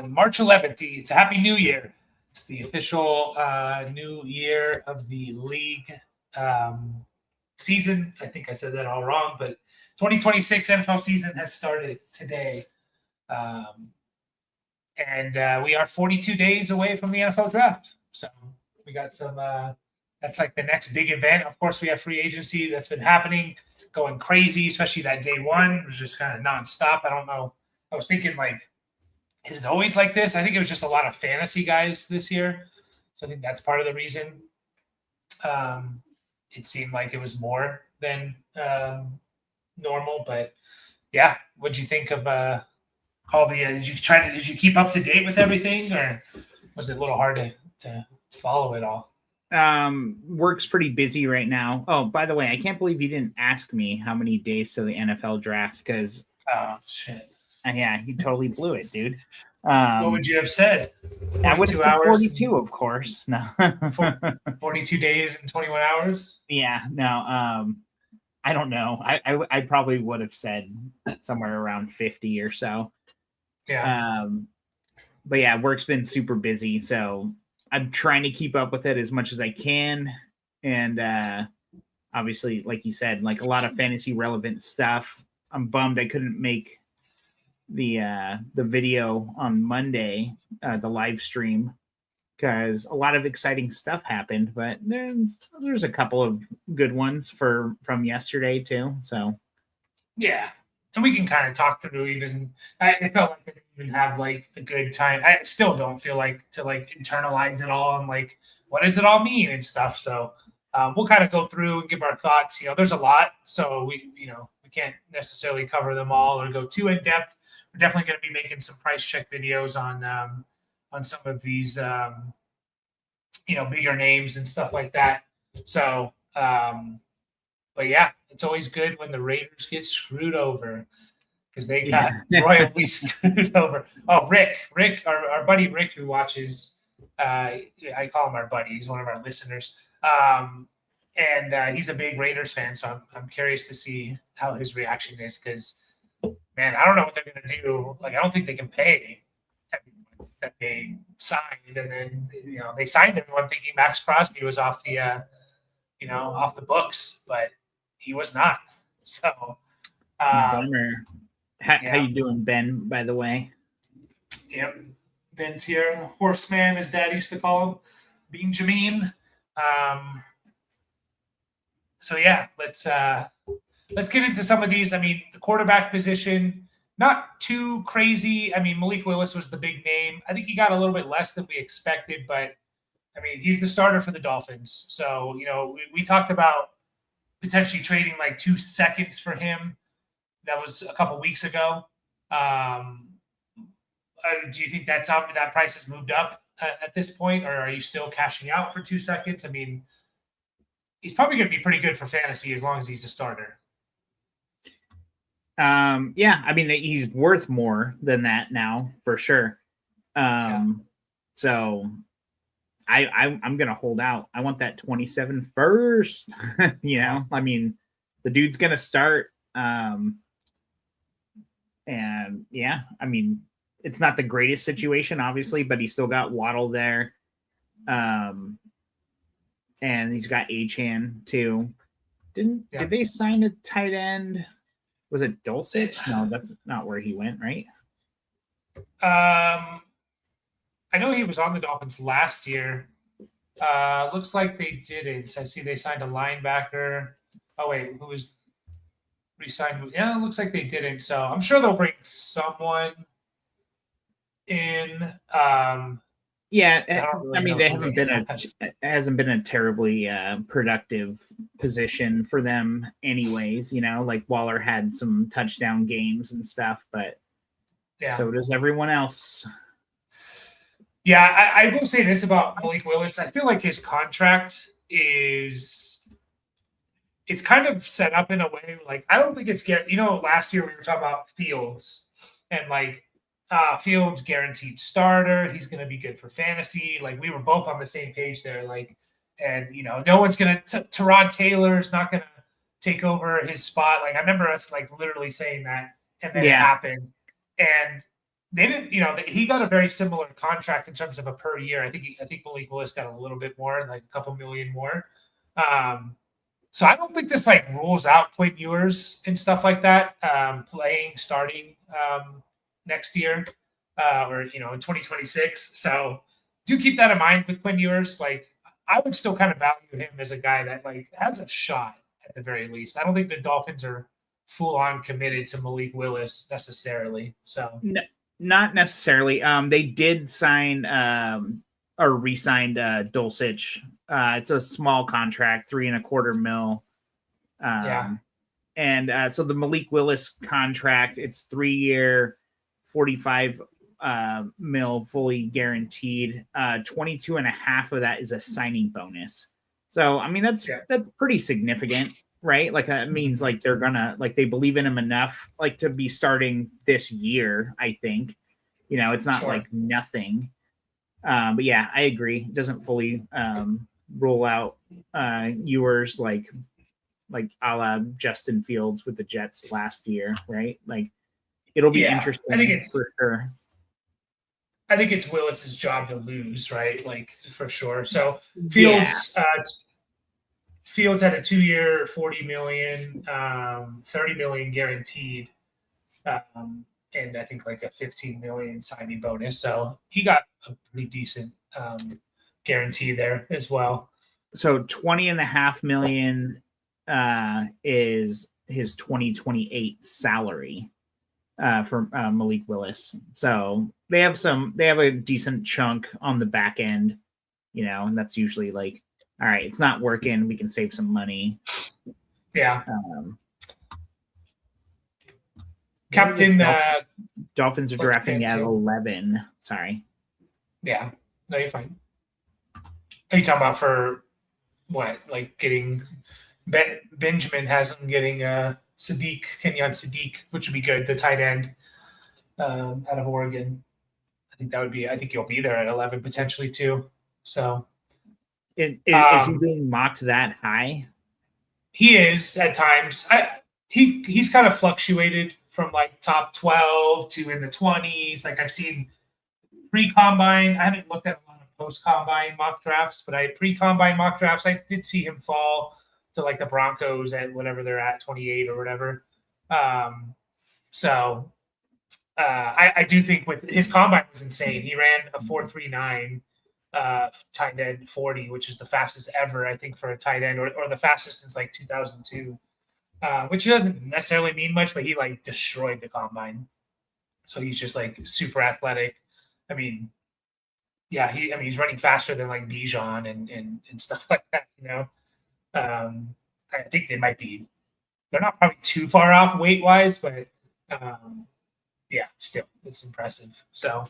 March 11th. It's a Happy New Year. It's the official new year of the league season. I think I said that all wrong, but 2026 NFL season has started today. And we are 42 days away from the NFL draft. So we got some, that's like the next big event. Of course, we have free agency that's been happening, going crazy, especially that day one. It was just kind of nonstop. I don't know. I was thinking, like, is it always like this? I think it was just a lot of fantasy guys this year. So I think that's part of the reason. It seemed like it was more than normal. But, yeah, what'd you think of all the did you keep up to date with everything, or was it a little hard to follow it all? Work's pretty busy right now. Oh, by the way, I can't believe you didn't ask me how many days to the NFL draft, because shit. Yeah, you totally blew it, dude. What would you have said? I would have said 42, of course. No. 42 days and 21 hours? Yeah, no. I don't know. I probably would have said somewhere around 50 or so. Yeah. But yeah, work's been super busy, so I'm trying to keep up with it as much as I can. And obviously, like you said, like a lot of fantasy relevant stuff. I'm bummed I couldn't make the video on Monday, the live stream, because a lot of exciting stuff happened, but there's a couple of good ones from yesterday too. So yeah, and we can kind of talk through. Even I felt like I didn't even have like a good time. I still don't feel like to like internalize it all and like what does it all mean and stuff. So we'll kind of go through and give our thoughts. There's a lot, so we can't necessarily cover them all or go too in depth. We're definitely going to be making some price check videos on some of these bigger names and stuff like that. So but yeah, it's always good when the Raiders get screwed over, because they got royally screwed over. Oh, Rick, our buddy Rick, who watches, I call him our buddy. He's one of our listeners. And he's a big Raiders fan, so I'm curious to see how his reaction is, because, man, I don't know what they're going to do. Like, I don't think they can pay everyone that they signed, and then they signed everyone thinking Max Crosby was off the off the books, but he was not. So, how you doing, Ben? By the way, yep, Ben's here. Horseman, as Dad used to call him, Benjamin. So yeah, let's get into some of these. I mean, the quarterback position, not too crazy. I mean, Malik Willis was the big name. I think he got a little bit less than we expected, but I mean, he's the starter for the Dolphins. So, we talked about potentially trading like 2 seconds for him. That was a couple weeks ago. Do you think that price has moved up at this point, or are you still cashing out for 2 seconds? I mean, he's probably going to be pretty good for fantasy as long as he's a starter. Yeah, I mean, he's worth more than that now for sure. So I'm going to hold out. I want that 27 first. I mean, the dude's going to start. And yeah, I mean, it's not the greatest situation, obviously, but he's still got Waddle there. And he's got Achane too. Did they sign a tight end? Was it Dulcich? No, that's not where he went, right? I know he was on the Dolphins last year. Looks like they didn't. I see they signed a linebacker. Oh wait, who was re-signed? Yeah, it looks like they didn't. So I'm sure they'll bring someone in. Yeah, I mean, they haven't been it hasn't been a terribly productive position for them anyways, like Waller had some touchdown games and stuff, but so does everyone else. Yeah, I will say this about Malik Willis. I feel like his contract it's kind of set up in a way, like, I don't think it's last year we were talking about Fields and like Fields guaranteed starter. He's going to be good for fantasy. Like, we were both on the same page there. Like, and no one's going to. Tyrod Taylor's not going to take over his spot. Like, I remember us like literally saying that, and then it happened. And they didn't, he got a very similar contract in terms of a per year. I think Malik Willis got a little bit more, like a couple million more. So I don't think this like rules out Quinn Ewers and stuff like that starting next year or in 2026. So do keep that in mind with Quinn Ewers. Like I would still kind of value him as a guy that like has a shot at the very least. I don't think the Dolphins are full on committed to Malik Willis necessarily. So no, not necessarily. They did sign or re-signed Dulcich. It's a small contract, $3.25 million. And so the Malik Willis contract, it's 3-year, 45 mil fully guaranteed. 22.5 of that is a signing bonus. So I mean that's pretty significant, right? Like that means like they're gonna like they believe in him enough like to be starting this year. I think it's not like nothing. But yeah, I agree. It doesn't fully rule out Ewers like a la Justin Fields with the Jets last year, right? Like it'll be interesting. I think it's for sure. I think it's Willis's job to lose, right? Like for sure. So Fields Fields had a 2-year, $40 million, $30 million guaranteed, and I think like a $15 million signing bonus. So he got a pretty decent guarantee there as well. So $20.5 million is his 2028 salary for Malik Willis. So they have a decent chunk on the back end, and that's usually like, all right, it's not working. We can save some money. Yeah. Captain Dolphins are drafting at 11. Sorry. Yeah. No, you're fine. Are you talking about for what? Like getting Benjamin has them getting Kenyon Sadiq, which would be good, the tight end out of Oregon. I think you'll be there at 11 potentially too. So is he being mocked that high? He is at times. He's kind of fluctuated from like top 12 to in the 20s. Like I've seen pre-combine. I haven't looked at a lot of post-combine mock drafts, but pre-combine mock drafts, I did see him fall to like the Broncos at whatever they're at, 28 or whatever. So I do think with his combine was insane. He ran a 4.39 tight end 40, which is the fastest ever, I think, for a tight end, or the fastest since like 2002, which doesn't necessarily mean much, but he like destroyed the combine. So he's just like super athletic. I mean, yeah, he's running faster than like Bijan and stuff like that, I think they're not probably too far off weight wise, but yeah, still it's impressive. So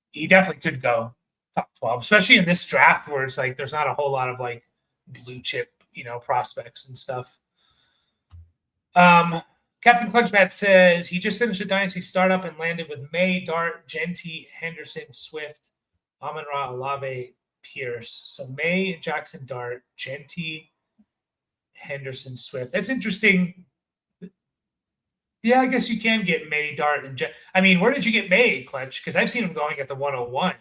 he definitely could go top 12, especially in this draft where it's like there's not a whole lot of like blue chip, prospects and stuff. Captain Clutchbat says he just finished a Dynasty startup and landed with May, Dart, Genty, Henderson, Swift, Amon-Ra, Olave, Pierce. So May, Jackson, Dart, Genty, Henderson, Swift. That's interesting. Yeah, I guess you can get May, Dart, and I mean, where did you get May, Clutch? Because I've seen him going at the 101.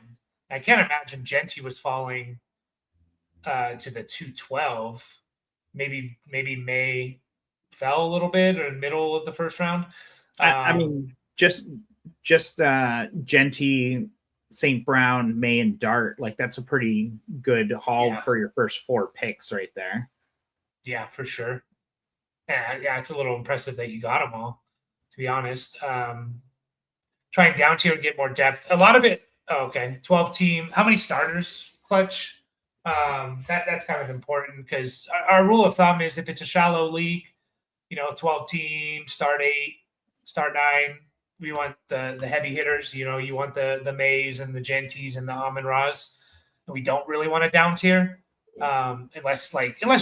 I can't imagine Genty was falling to the 212. Maybe May fell a little bit or in the middle of the first round. I mean, just Genty, St. Brown, May, and Dart. Like that's a pretty good haul for your first 4 picks right there. Yeah, for sure. Yeah, it's a little impressive that you got them all, to be honest. Trying down tier and get more depth. A lot of it. Oh, okay, 12 team. How many starters, Clutch? That's kind of important because our rule of thumb is if it's a shallow league, 12 team, start 8, start 9. We want the heavy hitters. You want the Mays and the Genties and the Amon-Ras. We don't really want a down tier. Unless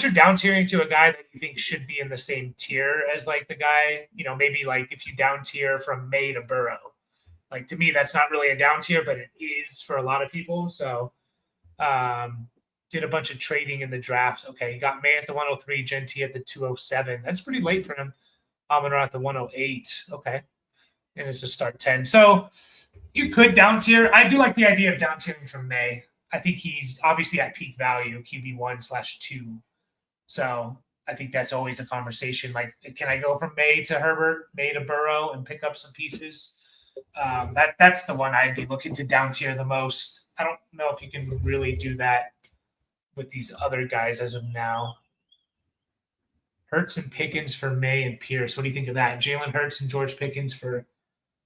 you're down tiering to a guy that you think should be in the same tier as like the guy, maybe like if you down tier from May to Burrow, like to me, that's not really a down tier, but it is for a lot of people. So, did a bunch of trading in the draft. Okay. He got May at the 103, Genty at the 207. That's pretty late for him. Amon-Ra at the 108. Okay. and it's a start 10. So you could down tier. I do like the idea of down tiering from May. I think he's obviously at peak value, QB1/2. So I think that's always a conversation. Like, can I go from May to Herbert, May to Burrow, and pick up some pieces? That's the one I'd be looking to down tier the most. I don't know if you can really do that with these other guys as of now. Hurts and Pickens for May and Pierce. What do you think of that? Jalen Hurts and George Pickens for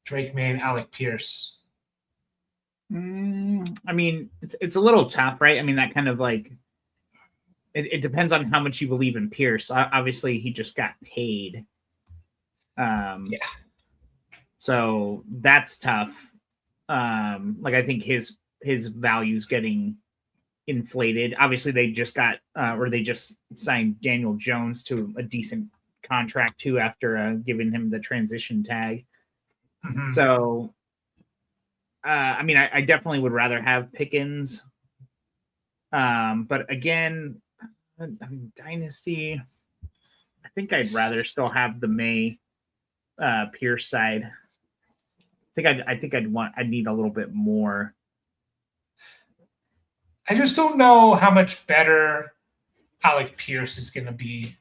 Drake May and Alec Pierce. I mean, it's a little tough, right? I mean, that kind of like it depends on how much you believe in Pierce. Obviously, he just got paid. So that's tough. Like I think his value's getting inflated. Obviously, they just got they just signed Daniel Jones to a decent contract too after giving him the transition tag. Mm-hmm. So, I mean, I definitely would rather have Pickens. But again, I mean, Dynasty, I think I'd rather still have the May Pierce side. I think I'd need a little bit more. I just don't know how much better Alec Pierce is going to be.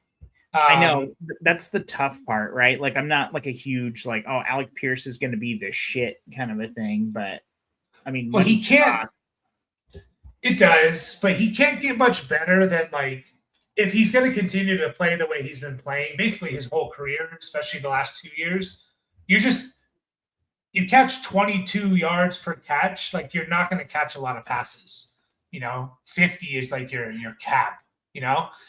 I know that's the tough part, right? Like, I'm not like a huge like, oh, Alec Pierce is going to be the shit kind of a thing, but I mean, well, he can't. It does, but he can't get much better than like if he's going to continue to play the way he's been playing, basically his whole career, especially the last 2 years. You catch 22 yards per catch, like you're not going to catch a lot of passes. 50 is like your cap.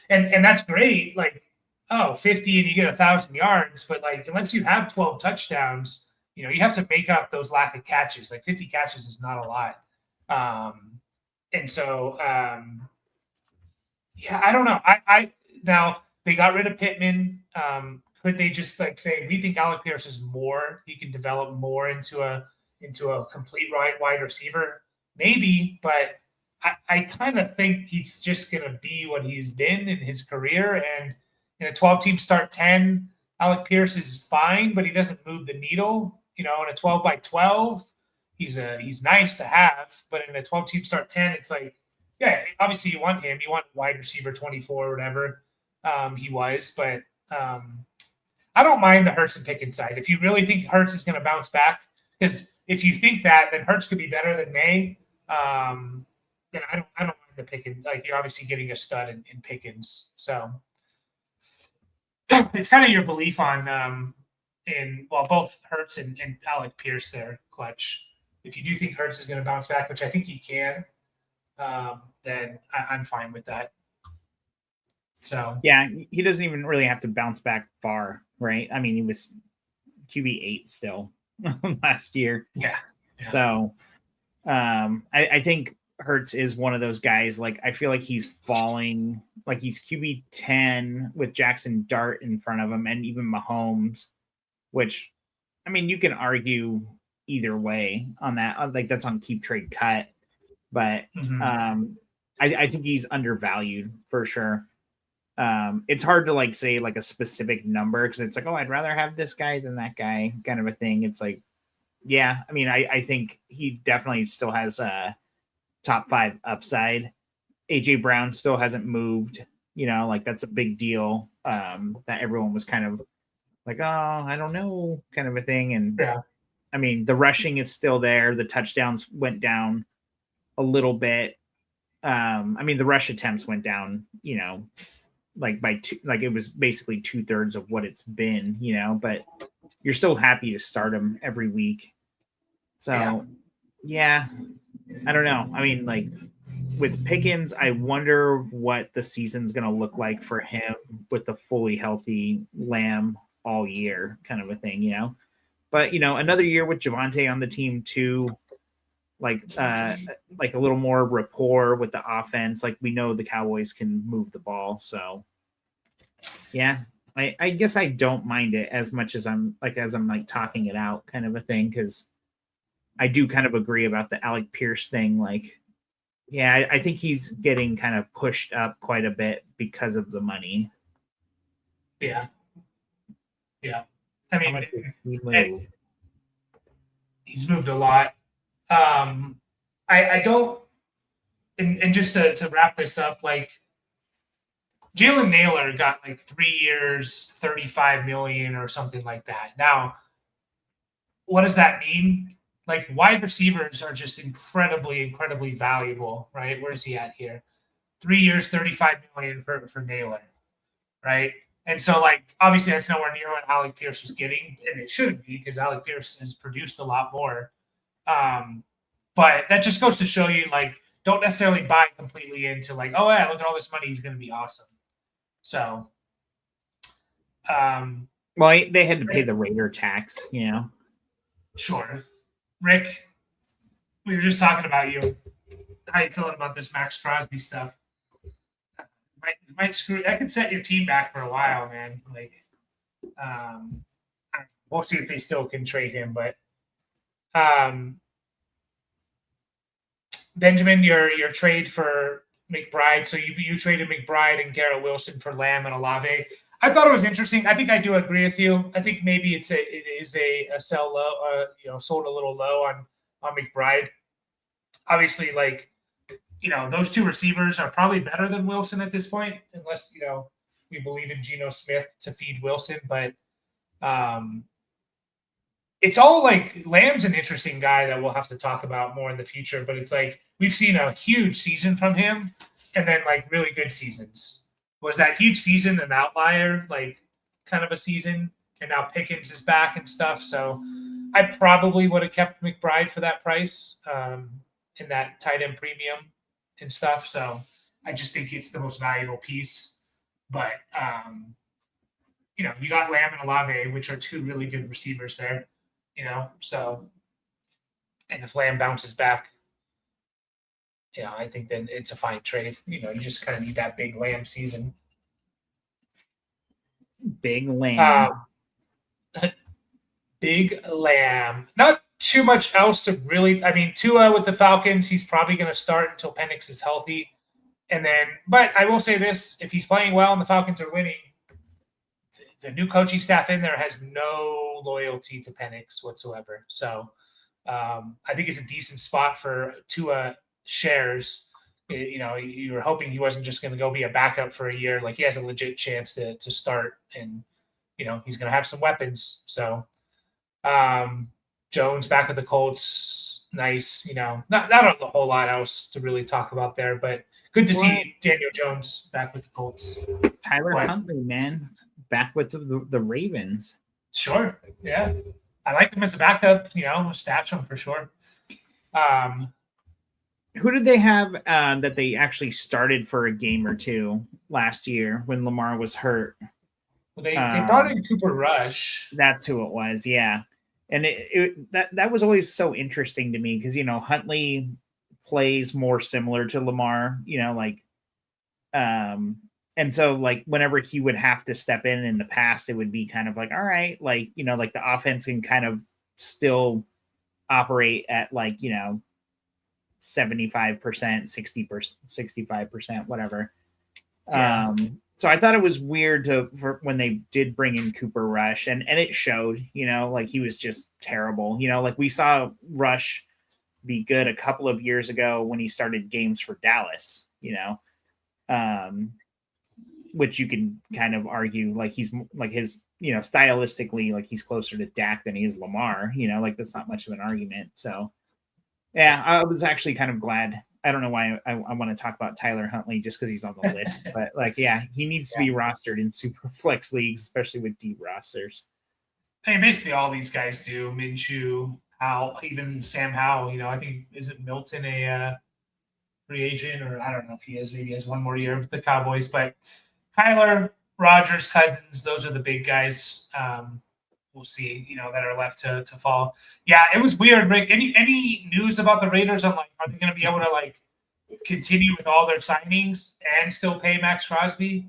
And that's great. Like, 50 and you get 1,000 yards, but like unless you have 12 touchdowns, you have to make up those lack of catches. Like 50 catches is not a lot. And so, I don't know. Now they got rid of Pittman. Could they just like say, we think Alec Pierce is more, he can develop more into a complete wide receiver? Maybe, but I kind of think he's just going to be what he's been in his career. And in a 12-team start 10, Alec Pierce is fine, but he doesn't move the needle. In a 12-by-12, he's nice to have, but in a 12-team start 10, it's like, yeah, obviously you want him. You want wide receiver 24 or whatever he was, but I don't mind the Hurts and Pickens side. If you really think Hurts is going to bounce back, because if you think that, then Hurts could be better than May. Then I don't mind the Pickens. Like you're obviously getting a stud in Pickens, so it's kind of your belief on both Hurts and Alec Pierce there, Clutch. If you do think Hurts is going to bounce back, which I think he can, then I'm fine with that. So yeah, he doesn't even really have to bounce back far, right? I mean, he was QB8 still last year. Yeah. So I think Hurts is one of those guys. Like I feel like he's falling, like he's QB10 with Jackson Dart in front of him, and even Mahomes. Which, I mean, you can argue either way on that. Like that's on keep trade cut, but I think he's undervalued for sure. It's hard to like say like a specific number because it's like, oh, I'd rather have this guy than that guy kind of a thing. It's like, yeah, I mean, I think he definitely still has a top 5 upside. AJ Brown still hasn't moved, like that's a big deal. That everyone was kind of like, oh, I don't know, kind of a thing. And yeah. I mean, the rushing is still there. The touchdowns went down a little bit. I mean, the rush attempts went down, like by two, like it was basically 2/3 of what it's been, but you're still happy to start him every week. So yeah, I don't know. I mean, like with Pickens, I wonder what the season's going to look like for him with the fully healthy Lamb all year kind of a thing, but another year with Javonte on the team too, like a little more rapport with the offense. Like we know the Cowboys can move the ball. So yeah, I guess I don't mind it as much as I'm talking it out kind of a thing. Cause I do kind of agree about the Alec Pierce thing. Like, yeah, I think he's getting kind of pushed up quite a bit because of the money. Yeah. Yeah. I mean, He's moved a lot. I don't, and just to wrap this up, like Jalen Naylor got like 3 years, 35 million or something like that. Now, what does that mean? Like wide receivers are just incredibly, incredibly valuable, right? Where's he at here? 3 years, 35 million for Naylor, right? And so, like, obviously, that's nowhere near what Alec Pierce was getting, and it shouldn't be because Alec Pierce has produced a lot more. Um, but that just goes to show you, like, don't necessarily buy completely into like, oh yeah, look at all this money, he's going to be awesome. So, well, they had to pay the Raider tax, Sure, Rick, we were just talking about you. How you feeling about this Max Crosby stuff? Might screw. I could set your team back for a while, man. Like, we'll see if they still can trade him. But Benjamin, your trade for McBride. So you traded McBride and Garrett Wilson for Lamb and Olave. I thought it was interesting. I think I do agree with you. I think maybe it is a sell low, sold a little low on McBride. Obviously, like, those two receivers are probably better than Wilson at this point, unless, we believe in Geno Smith to feed Wilson. But it's all like Lamb's an interesting guy that we'll have to talk about more in the future. But it's like we've seen a huge season from him and then like really good seasons. Was that huge season an outlier, like kind of a season? And now Pickens is back and stuff. So I probably would have kept McBride for that price in that tight end premium and stuff. So I just think it's the most valuable piece. But, you got Lamb and Olave, which are two really good receivers there, So, and if Lamb bounces back, I think then it's a fine trade. You just kind of need that big Lamb season. Big Lamb. Big Lamb. Not too much else to really. I mean, Tua with the Falcons, he's probably going to start until Penix is healthy. And then, but I will say this: if he's playing well and the Falcons are winning, the new coaching staff in there has no loyalty to Penix whatsoever. So I think it's a decent spot for Tua shares. You were hoping he wasn't just going to go be a backup for a year. Like he has a legit chance to start, and he's going to have some weapons. So Jones back with the Colts, nice. Not a whole lot else to really talk about there, but good to see Daniel Jones back with the Colts. Tyler Huntley, man, back with the Ravens. Sure, yeah, I like him as a backup. Stash him for sure. Who did they have that they actually started for a game or two last year when Lamar was hurt? Well, they brought in Cooper Rush. That's who it was, yeah. And that was always so interesting to me because Huntley plays more similar to Lamar, and so like whenever he would have to step in the past, it would be kind of like, all right, like like the offense can kind of still operate at like 75%, 60%, 65%, whatever. Yeah. So I thought it was weird for when they did bring in Cooper Rush and it showed, like he was just terrible. Like we saw Rush be good a couple of years ago when he started games for Dallas, which you can kind of argue like he's like his, stylistically, like he's closer to Dak than he is Lamar, like that's not much of an argument. So yeah, I was actually kind of glad. I don't know why I want to talk about Tyler Huntley just because he's on the list, but like, yeah, he needs to be rostered in super flex leagues, especially with deep rosters. I mean, basically all these guys do. Minshew, Howell, even Sam Howell. I think is it Milton a free agent, or I don't know if he is. Maybe he has one more year with the Cowboys. But Kyler, Rodgers, Cousins, those are the big guys. We'll see, that are left to fall. Yeah, it was weird, Rick. Any news about the Raiders on like, are they going to be able to like continue with all their signings and still pay Max Crosby?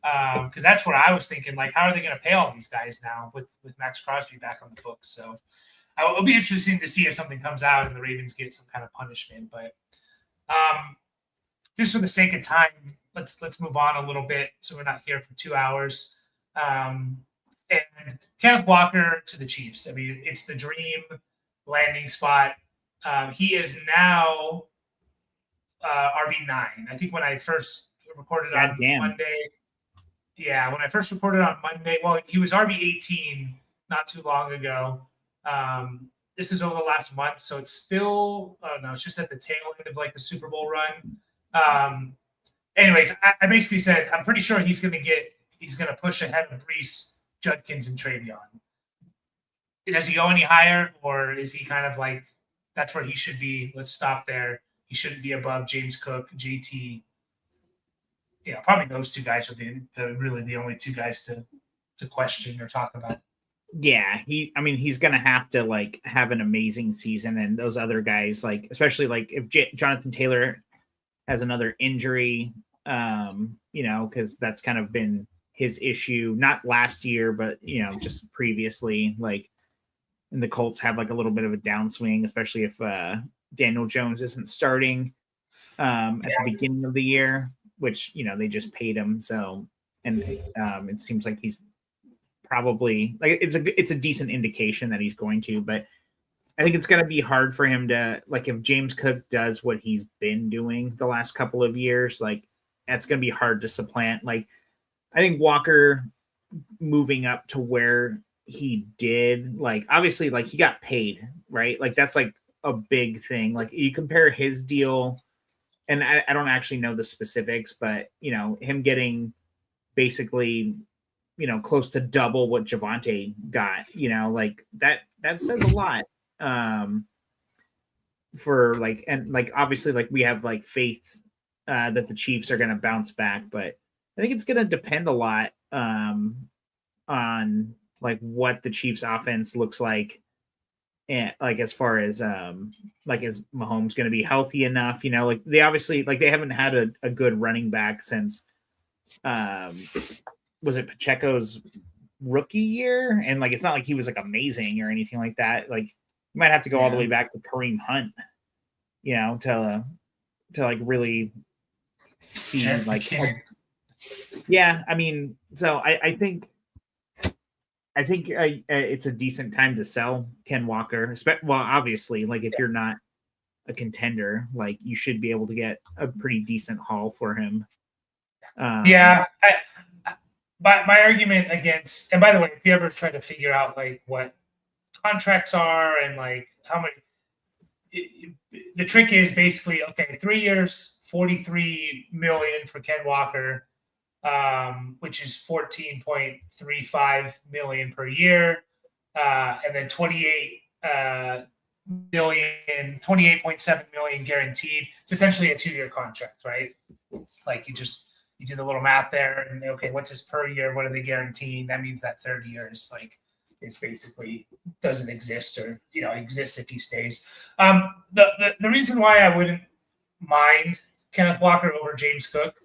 Because that's what I was thinking. Like, how are they going to pay all these guys now with Max Crosby back on the books? So it'll be interesting to see if something comes out and the Ravens get some kind of punishment. But just for the sake of time, let's move on a little bit so we're not here for 2 hours. And Kenneth Walker to the Chiefs. I mean, it's the dream. landing spot. He is now RB9. I think when I first recorded on Monday, when I first recorded on Monday, well, he was RB18 not too long ago. This is over the last month, so it's still, it's just at the tail end of like the Super Bowl run. Anyways, I basically said, I'm pretty sure he's going to push ahead of Brees, Judkins, and Travion. Does he go any higher, or is he kind of like, that's where he should be? Let's stop there. He shouldn't be above James Cook, JT. Probably those two guys are really the only two guys to question or talk about. Yeah, he's gonna have to like have an amazing season, and those other guys, like especially like if Jonathan Taylor has another injury, because that's kind of been his issue, not last year, but just previously, like, and the Colts have like a little bit of a downswing, especially if Daniel Jones isn't starting at the beginning of the year, which they just paid him, so and it seems like he's probably like it's a decent indication that he's going to, but I think it's going to be hard for him to, like, if James Cook does what he's been doing the last couple of years, like that's going to be hard to supplant. Like I think Walker moving up to where he did, like obviously like he got paid, right? Like that's like a big thing. Like you compare his deal, and I don't actually know the specifics, but him getting basically close to double what Javonte got, like that says a lot for like, and like obviously like we have like faith that the Chiefs are going to bounce back, but I think it's going to depend a lot on like what the Chiefs offense looks like, and like as far as like is Mahomes going to be healthy enough, like they obviously like they haven't had a good running back since was it Pacheco's rookie year? And like, it's not like he was like amazing or anything like that. Like you might have to go all the way back to Kareem Hunt, to like really see like, I mean, so I think it's a decent time to sell Ken Walker. Well, obviously, like if you're not a contender, like you should be able to get a pretty decent haul for him. My argument against, and by the way, if you ever try to figure out like what contracts are and like how many, the trick is basically, okay, 3 years, $43 million for Ken Walker, which is $14.35 million per year, and then $28.7 million guaranteed. It's essentially a 2-year contract, right? Like you do the little math there, and okay, what's his per year? What are they guaranteeing? That means that third year is basically doesn't exist, or exists if he stays. The reason why I wouldn't mind Kenneth Walker over James Cook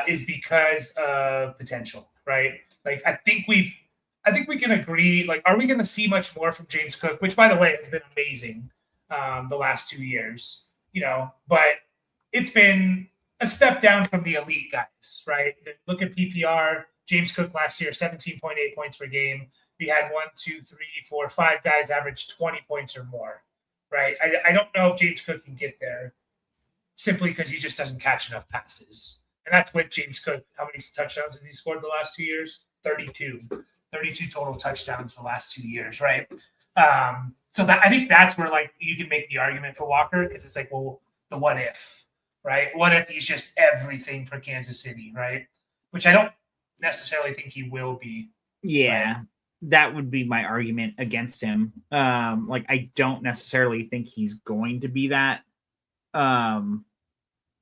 is because of potential, right? Like I think we can agree. Like, are we going to see much more from James Cook? Which, by the way, has been amazing the last 2 years, but it's been a step down from the elite guys, right? Look at PPR. James Cook last year, 17.8 points per game. We had 5 guys average 20 points or more, right? I don't know if James Cook can get there simply because he just doesn't catch enough passes. And that's with James Cook. How many touchdowns has he scored the last 2 years? 32 total touchdowns the last 2 years, right? So I think that's where like you can make the argument for Walker, because it's like, well, the what if, right? What if he's just everything for Kansas City, right? Which I don't necessarily think he will be. Yeah, right? That would be my argument against him. Like I don't necessarily think he's going to be that.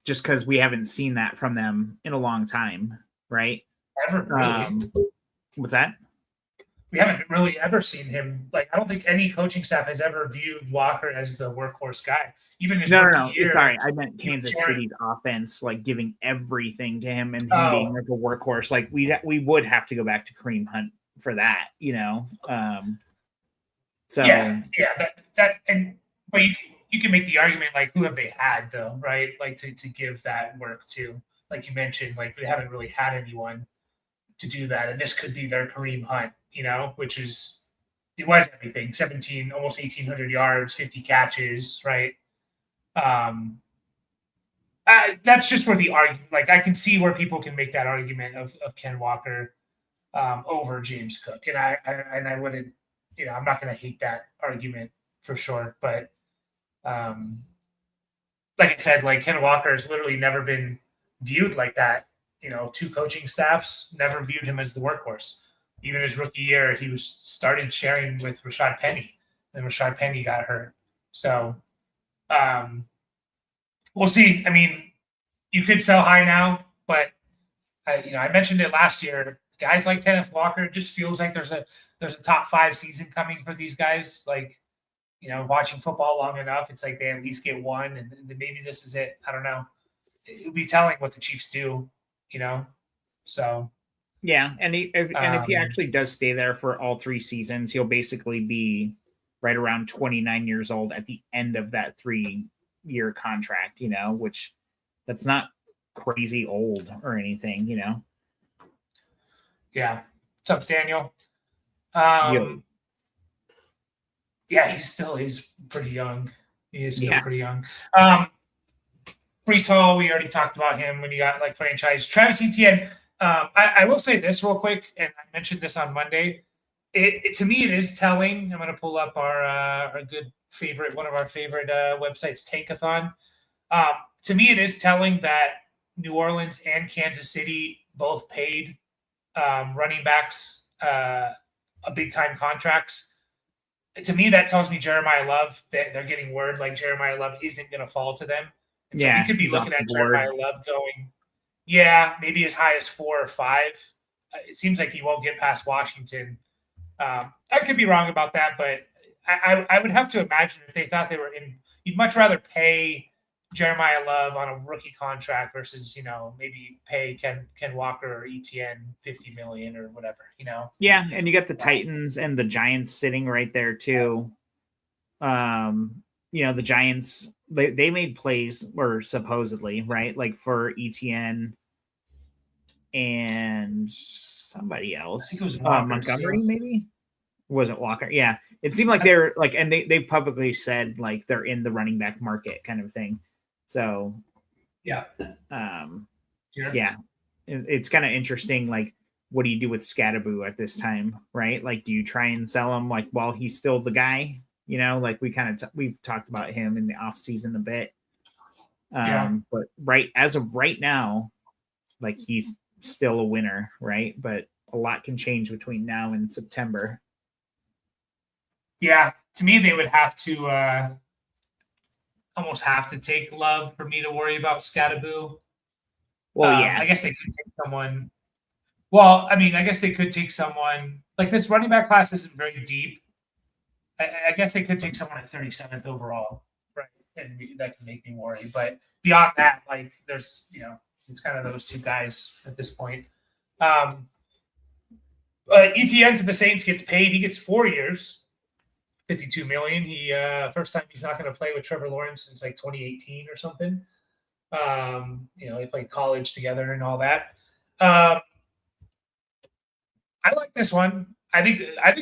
Just because we haven't seen that from them in a long time, right? Ever really? What's that? We haven't really ever seen him. Like, I don't think any coaching staff has ever viewed Walker as the workhorse guy. Even his no. Year, sorry, I meant Kansas City's offense, like giving everything to him and him being like a workhorse. Like we would have to go back to Kareem Hunt for that, So but you can make the argument like, who have they had though, right? Like to give that work to, like you mentioned, like we haven't really had anyone to do that, and this could be their Kareem Hunt, which is He was everything. 17, almost 1,800 yards, 50 catches, right? That's just where the argument. Like I can see where people can make that argument of Ken Walker over James Cook, and I wouldn't. I'm not going to hate that argument for sure, but like I said, like Ken Walker has literally never been viewed like that. Two coaching staffs never viewed him as the workhorse. Even his rookie year, he started sharing with Rashad Penny, and Rashad Penny got hurt. So we'll see. I mean, you could sell high now, but I mentioned it last year. Guys like Kenneth Walker, it just feels like there's a top 5 season coming for these guys. Like, watching football long enough, it's like they at least get one, and maybe this is it. I don't know. It would be telling what the Chiefs do, So yeah, and if he actually does stay there for all 3 seasons, he'll basically be right around 29 years old at the end of that 3-year contract. Which that's not crazy old or anything. Yeah. What's up, Daniel? Yeah, he's pretty young. He is still pretty young. Brees Hall, we already talked about him when you got like franchise. Travis Etienne, I will say this real quick, and I mentioned this on Monday. To me, it is telling. I'm going to pull up our good favorite, one of our favorite websites, Tankathon. To me, it is telling that New Orleans and Kansas City both paid running backs big time contracts. To me, that tells me Jeremiah Love, that they're getting word like Jeremiah Love isn't going to fall to them. And so we could be looking at Jeremiah Love going, maybe as high as 4 or 5. It seems like he won't get past Washington. I could be wrong about that, but I would have to imagine if they thought they were in, you'd much rather pay Jeremiah Love on a rookie contract versus, maybe pay Ken Walker or Etienne $50 million or whatever, Yeah, and you got the Titans and the Giants sitting right there too. The Giants, they made plays, or supposedly, right? Like for Etienne and somebody else. I think it was Walker, Montgomery, maybe? Was it Walker? Yeah. It seemed like they're like, and they've publicly said like they're in the running back market kind of thing. So yeah. It's kind of interesting. Like, what do you do with Scatterboo at this time, right? Like, do you try and sell him like while he's still the guy? Like we've talked about him in the off season a bit. But as of right now, like he's still a winner, right? But a lot can change between now and September. Yeah, to me, they would have to almost have to take Love for me to worry about Scatterboo. Well, yeah. I guess they could take someone. Well, I mean, I guess they could take someone like this running back class isn't very deep. I guess they could take someone at 37th overall, right? And that can make me worry. But beyond that, like there's, it's kind of those two guys at this point. But Etienne to the Saints gets paid. He gets 4 years, $52 million. He first time he's not going to play with Trevor Lawrence since like 2018 or something. They played college together and all that. I like this one. I think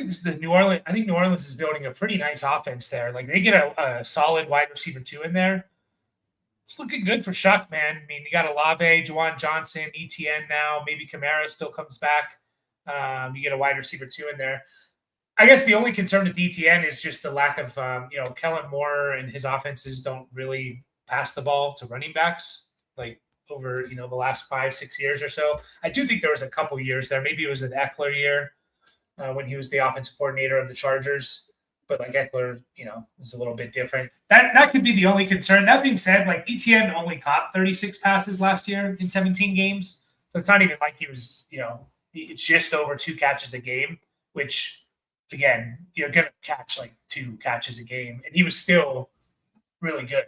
this is New Orleans. I think New Orleans is building a pretty nice offense there. Like they get a solid wide receiver 2 in there. It's looking good for Shuck, man. I mean, you got Olave, Juwan Johnson, Etienne now. Maybe Kamara still comes back. You get a wide receiver 2 in there. I guess the only concern with Etienne is just the lack of, Kellen Moore and his offenses don't really pass the ball to running backs like over, the last 5-6 years or so. I do think there was a couple years there. Maybe it was an Eckler year when he was the offensive coordinator of the Chargers. But like Eckler, was a little bit different. That could be the only concern. That being said, like Etienne only caught 36 passes last year in 17 games. So it's not even like he was, it's just over 2 catches a game, which again, you're going to catch like 2 catches a game. And he was still really good,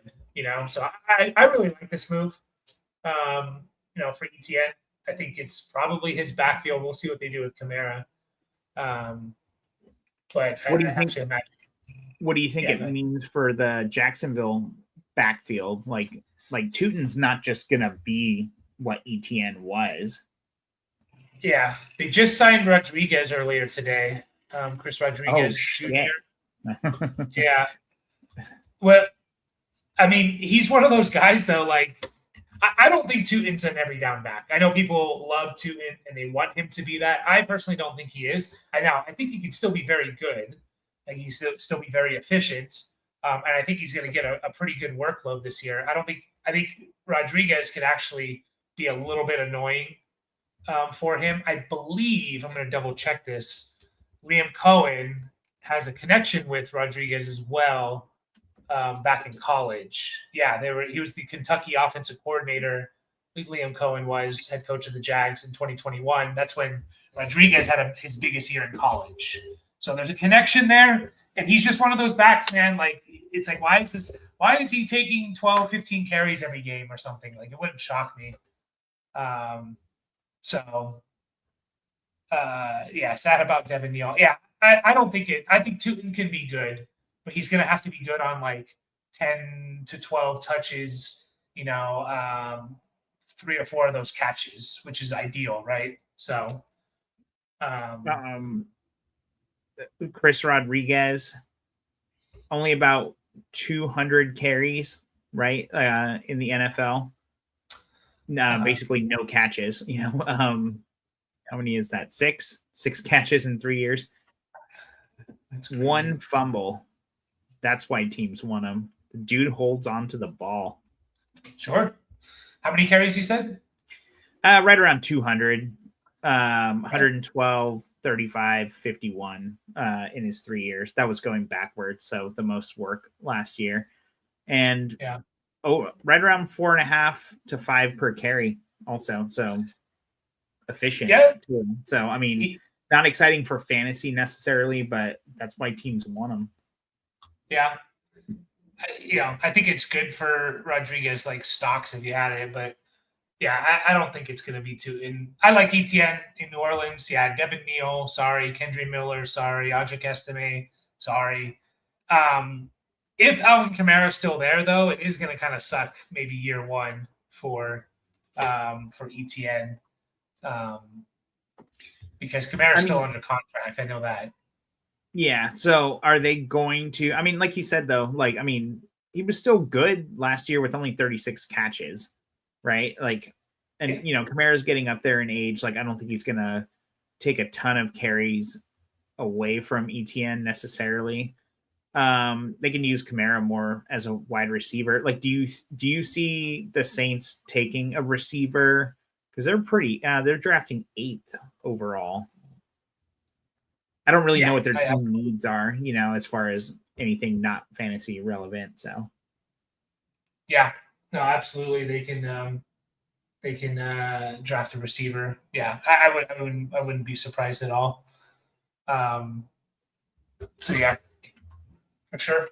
So I really like this move, for Etienne. I think it's probably his backfield. We'll see what they do with Kamara. But what do you think it means for the Jacksonville backfield? Like Tutin's not just gonna be what Etienne was. Yeah, they just signed Rodriguez earlier today. Chris Oh Rodriguez shit. Jr. Yeah. Well, I mean, he's one of those guys though. Like, I don't think Tutin's an every down back. I know people love Tutin and they want him to be that. I personally don't think he is. I think he can still be very good. Like he's still be very efficient. And I think he's going to get a pretty good workload this year. I think Rodriguez could actually be a little bit annoying for him. I believe I'm going to double check this. Liam Cohen has a connection with Rodriguez as well back in college. Yeah, he was the Kentucky offensive coordinator. Liam Cohen was head coach of the Jags in 2021. That's when Rodriguez had his biggest year in college. So there's a connection there. And he's just one of those backs, man. Like, it's like, why is he taking 12, 15 carries every game or something? Like, it wouldn't shock me. Sad about Devin Neal. Yeah, I don't think it. I think Tutin can be good, but he's going to have to be good on like 10 to 12 touches, 3 or 4 of those catches, which is ideal, right? So, Chris Rodriguez, only about 200 carries, right? In the NFL. Basically no catches, how many is that? 6 catches in 3 years. That's 1 fumble. That's why teams want him. The dude holds on to the ball. Sure. How many carries you said? Right around 200. 112, 35, 51 in his 3 years. That was going backwards, so the most work last year. And right around 4.5 to 5 per carry also. So efficient. Yeah. So, I mean, not exciting for fantasy necessarily, but that's why teams want him. Yeah. I think it's good for Rodriguez, like stocks if you had it, but yeah, I don't think it's going to be too. I like Etienne in New Orleans. Yeah, Devin Neal, sorry. Kendry Miller, sorry. Audric Estime, sorry. If Alvin Kamara's still there, though, it is going to kind of suck maybe year one for Etienne because Kamara's still under contract. I know that. Yeah. So are they going to? I mean, like you said, though, he was still good last year with only 36 catches, right? Like, and Kamara's getting up there in age. Like, I don't think he's going to take a ton of carries away from Etienne necessarily. They can use Kamara more as a wide receiver. Like, do you see the Saints taking a receiver? Because they're drafting 8th overall. I don't really know what their team needs are, as far as anything not fantasy relevant. So, yeah, no, absolutely, they can draft a receiver. Yeah, I wouldn't be surprised at all. So yeah, for sure,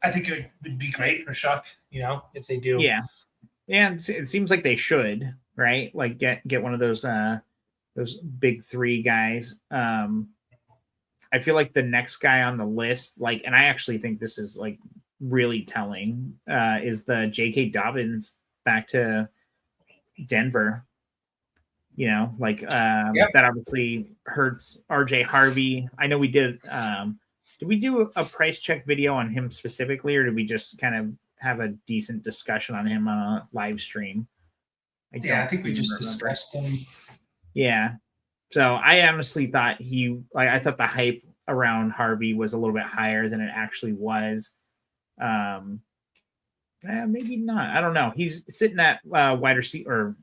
I think it would be great for Shuck, if they do. Yeah, and it seems like they should, right? Like get one of those big 3 guys. I feel like the next guy on the list, and I actually think this is really telling, is the J.K. Dobbins back to Denver. That obviously hurts RJ Harvey. I know we did. Did we do a price check video on him specifically, or did we just kind of have a decent discussion on him on a live stream? I think we just discussed him. Yeah. So I honestly thought I thought the hype around Harvey was a little bit higher than it actually was. Maybe not. I don't know. He's sitting at wide receiver,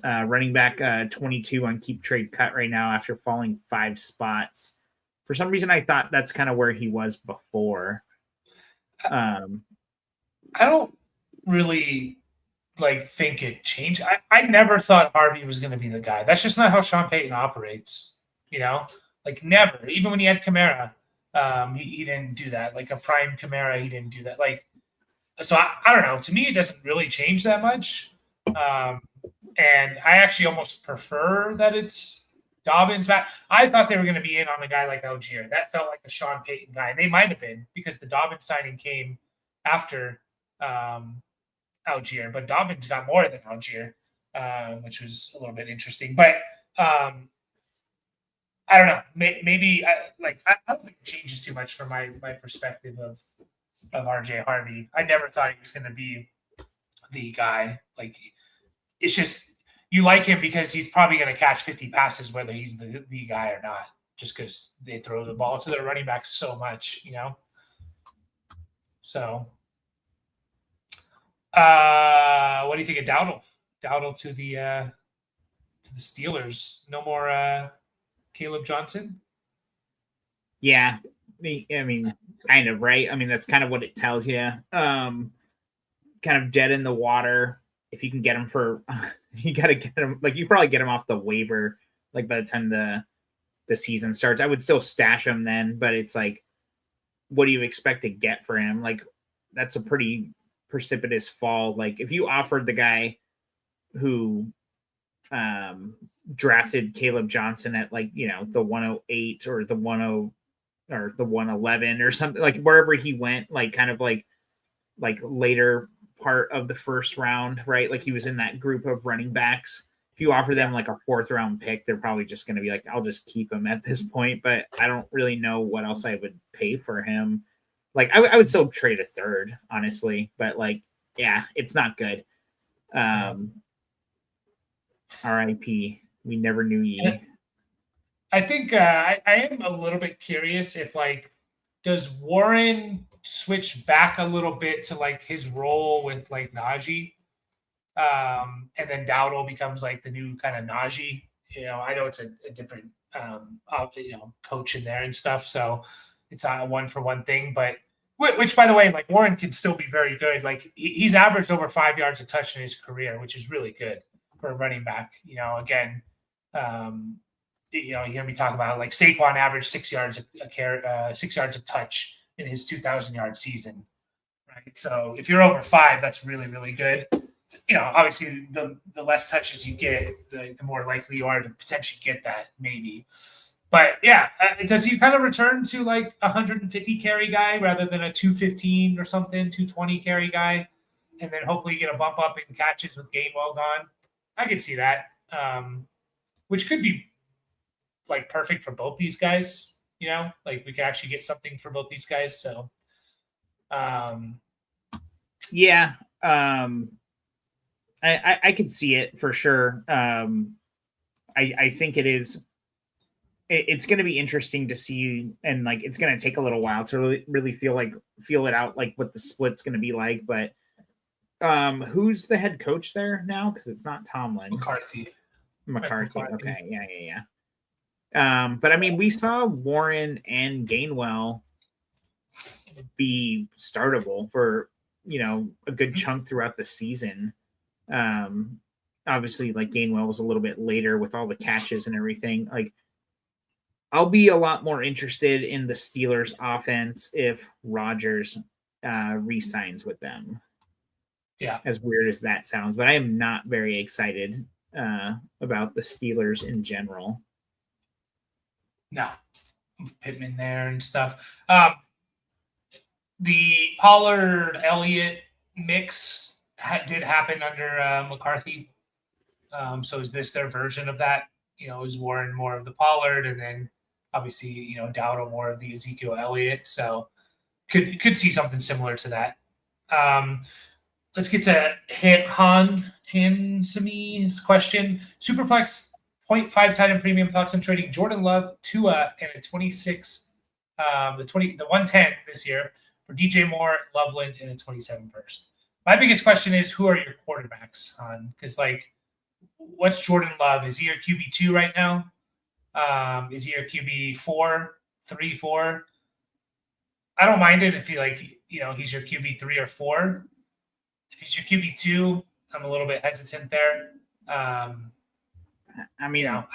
running back 22 on keep trade cut right now after falling 5 spots. For some reason, I thought that's kind of where he was before. I don't really think it changed. I never thought Harvey was going to be the guy. That's just not how Sean Payton operates. Never. Even when he had Kamara, he didn't do that. Like a prime Kamara, he didn't do that. So I don't know. To me, it doesn't really change that much. And I actually almost prefer that it's Dobbins back. I thought they were going to be in on a guy like Algier. That felt like a Sean Payton guy. They might have been because the Dobbins signing came after Algier, but Dobbins got more than Algier, which was a little bit interesting. But I I don't know. Maybe I don't think it changes too much from my perspective of RJ Harvey. I never thought he was going to be the guy. Like, it's just you like him because he's probably going to catch 50 passes whether he's the guy or not, just because they throw the ball to their running back so much, you know. So, what do you think of Dowdle? Dowdle to the Steelers. No more Caleb Johnson. Yeah, I mean, kind of, right? I mean, that's kind of what it tells you. Kind of dead in the water. If you can get him for, you got to get him. Like, you probably get him off the waiver. Like, by the time the season starts, I would still stash him then. But it's like, what do you expect to get for him? Like, that's a pretty precipitous fall. Like, if you offered the guy who drafted Caleb Johnson at, like, you know, the 108 or the 10 or the 111 or something, like wherever he went, like kind of like later part of the first round, right? Like, he was in that group of running backs. If you offer them like a 4th round pick, they're probably just going to be like, I'll just keep him at this point. But I don't really know what else I would pay for him. Like, I would still trade a 3rd, honestly, but like, yeah, it's not good. R.I.P. We never knew ye. I think I am a little bit curious if, like, does Warren switch back a little bit to like his role with like Najee, and then Dowdle becomes like the new kind of Najee. You know, I know it's a different coach in there and stuff, so it's not a 1-for-1 thing. But which, by the way, like, Warren can still be very good. Like, he's averaged over 5 yards a touch in his career, which is really good for a running back. You know, again. You hear me talk about it, like Saquon averaged 6 yards 6 yards of touch in his 2,000-yard season, right? So if you're over 5, that's really, really good. You know, obviously the less touches you get, the more likely you are to potentially get that, maybe. But yeah, does he kind of return to like 150 carry guy rather than a 215 or something, 220 carry guy, and then hopefully you get a bump up in catches with Gainwell gone? I could see that, which could be like perfect for both these guys, you know, like we could actually get something for both these guys. So, yeah, I could see it for sure. I think it's going to be interesting to see, and like, it's going to take a little while to really feel it out, like what the split's going to be like. But who's the head coach there now? Because it's not Tomlin. McCarthy. Okay, yeah. But I mean, we saw Warren and Gainwell be startable for, you know, a good chunk throughout the season. Obviously, like, Gainwell was a little bit later with all the catches and everything. Like, I'll be a lot more interested in the Steelers offense if Rodgers re-signs with them. Yeah. As weird as that sounds, but I am not very excited about the Steelers in general. No, Pittman there and stuff. The Pollard Elliott mix did happen under McCarthy. So is this their version of that? You know, is Warren more of the Pollard, and then obviously, you know, Dowdle more of the Ezekiel Elliott? So could see something similar to that. Let's get to Hansami's question. Superflex 0.5 tight end premium, thoughts on trading Jordan Love, Tua, and a 26, the 110 this year for DJ Moore, Loveland, and a 27 first. My biggest question is, who are your quarterbacks, Han? Because, like, what's Jordan Love? Is he your QB2 right now? Is he your QB 4, 3, 4? I don't mind it if he, like, you know, he's your QB 3 or 4. If he's your QB2, I'm a little bit hesitant there. I mean, you know,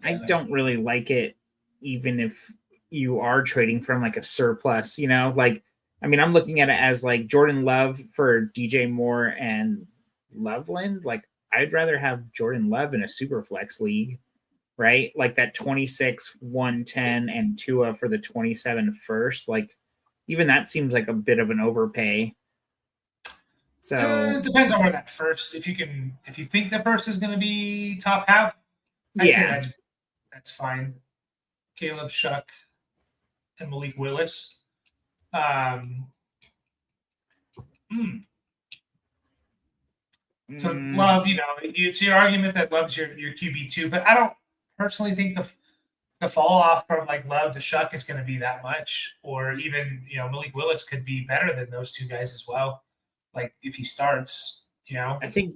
I don't really like it, even if you are trading from like a surplus, you know, like, I mean, I'm looking at it as like Jordan Love for DJ Moore and Loveland. Like, I'd rather have Jordan Love in a super flex league, right? Like that 26, 110 and Tua for the 27 first. Like, even that seems like a bit of an overpay. So it depends on where that first. If you think the first is going to be top half, I'd say That's fine. Caleb Shuck and Malik Willis. Um, So Love, it's your argument that Love's your QB2, but I don't personally think the fall off from like Love to Shuck is going to be that much, or even Malik Willis could be better than those two guys as well. Like if he starts, I think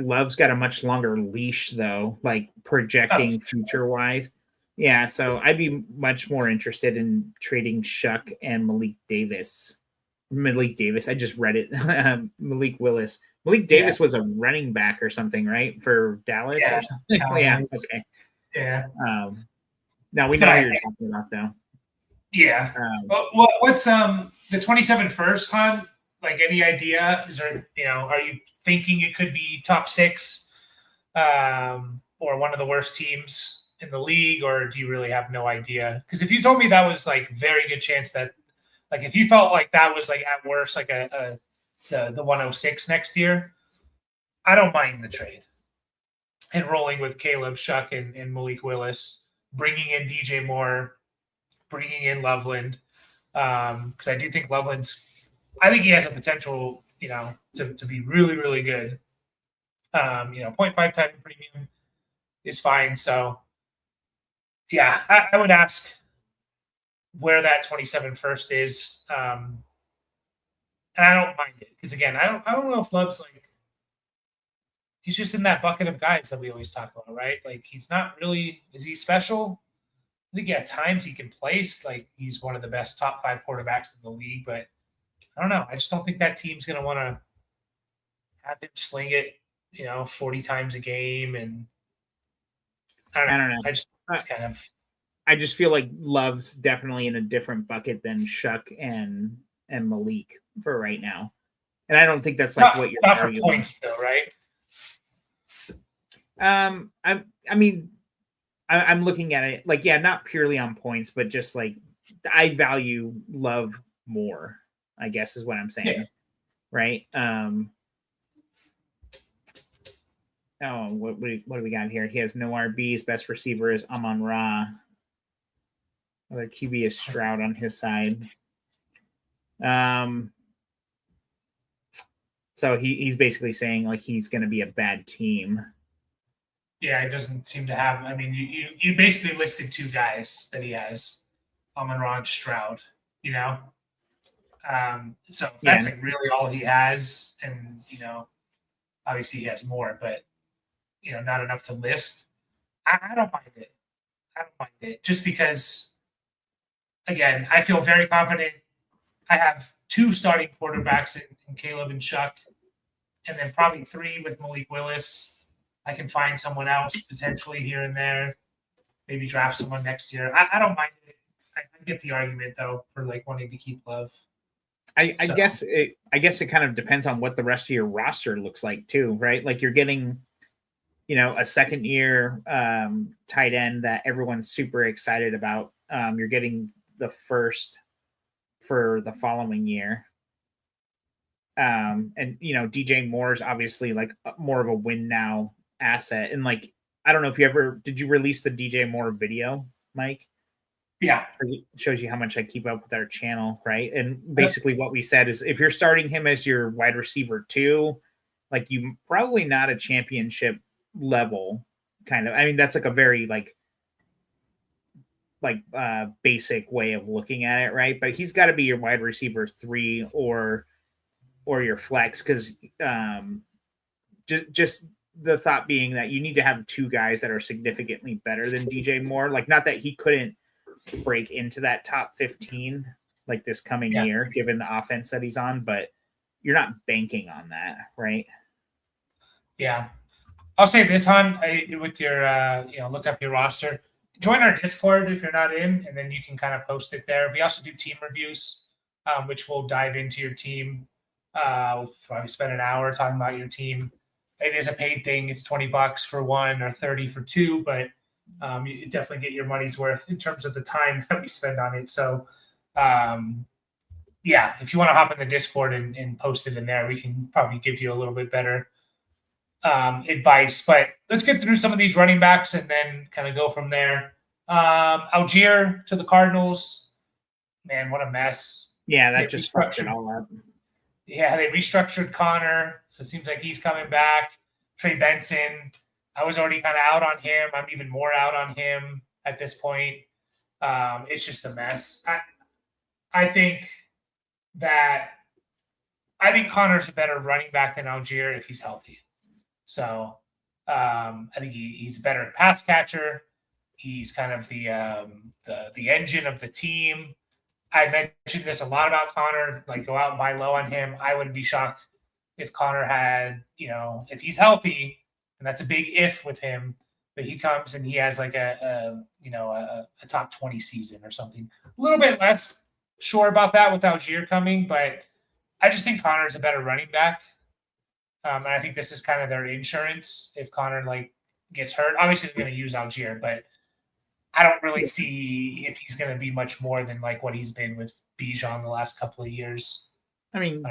Love's got a much longer leash though, like projecting future wise. Yeah, so I'd be much more interested in trading Shuck and Malik Davis. I just read it. Malik Willis. Malik Davis was a running back or something, right? For Dallas or something. Yeah. Okay. Yeah. Now we know who you're talking about, though. Yeah. What's the 27 first, Han? Like, any idea? Is there, are you thinking it could be top 6, or one of the worst teams in the league, or do you really have no idea? Because if you told me that was like very good chance that, like, if you felt like that was like at worst like the 106 next year, I don't mind the trade and rolling with Caleb Shuck and Malik Willis, bringing in DJ Moore, bringing in Loveland, because I do think I think he has a potential, to be really, really good. 0.5 tight end premium is fine. So, yeah, I would ask where that 27 first is. And I don't mind it because, again, I don't know if Love's like, he's just in that bucket of guys that we always talk about, right? Like, he's not really, is he special? I think at times he can place, like he's one of the best top 5 quarterbacks in the league, but I don't know. I just don't think that team's going to want to have him sling it, 40 times a game. And I don't know. I just feel like Love's definitely in a different bucket than Shuck and Malik for right now. And I don't think that's like what you're not for points though, right? I'm looking at it like, not purely on points, but just like I value Love more, I guess is what I'm saying. Yeah. Right. What do we got here? He has no RBs. Best receiver is Amon-Ra. Other QB is Stroud on his side. So he's basically saying like he's going to be a bad team. Yeah, it doesn't seem to have. I mean, you basically listed 2 guys that he has, Amon-Ra and Stroud. So if that's like really all he has, and obviously he has more, but not enough to list. I don't mind it. Just because, again, I feel very confident. I have 2 starting quarterbacks in Caleb and Shuck, and then probably 3 with Malik Willis. I can find someone else potentially here and there, maybe draft someone next year. I don't mind it. I get the argument though for like wanting to keep Love. I guess it kind of depends on what the rest of your roster looks like too, right? Like you're getting, a second year tight end that everyone's super excited about. You're getting the first for the following year. And DJ Moore's obviously like more of a win now asset. And like, I don't know if did you release the DJ Moore video, Mike? Yeah. It shows you how much I keep up with our channel, right? And basically what we said is if you're starting him as your wide receiver 2, like you probably not a championship level kind of. I mean, that's like a very basic way of looking at it, right? But he's got to be your wide receiver 3 or your flex, because just the thought being that you need to have 2 guys that are significantly better than DJ Moore. Like, not that he couldn't break into that top 15 like this coming year, given the offense that he's on, but you're not banking on that, right? Yeah. I'll say this, Han, with your, look up your roster. Join our Discord if you're not in, and then you can kind of post it there. We also do team reviews, which we'll dive into your team. We'll probably spend an hour talking about your team. It is a paid thing. It's $20 for 1 or $30 for 2, but you definitely get your money's worth in terms of the time that we spend on it. So, if you want to hop in the Discord and post it in there, we can probably give you a little bit better advice. But let's get through some of these running backs and then kind of go from there. Algier to the Cardinals. Man, what a mess. Yeah, that just fucked it all up. Yeah, they restructured Connor, so it seems like he's coming back. Trey Benson, I was already kind of out on him. I'm even more out on him at this point. It's just a mess. I think Connor's a better running back than Algier if he's healthy. So I think he's a better pass catcher. He's kind of the engine of the team. I mentioned this a lot about Connor, like go out and buy low on him. I wouldn't be shocked if Connor had, if he's healthy, and that's a big if with him, but he comes and he has like a top 20 season or something. A little bit less sure about that with Algier coming, but I just think Connor's a better running back. And I think this is kind of their insurance if Connor gets hurt. Obviously they're going to use Algier, but I don't really see if he's going to be much more than like what he's been with Bijan the last couple of years. I mean,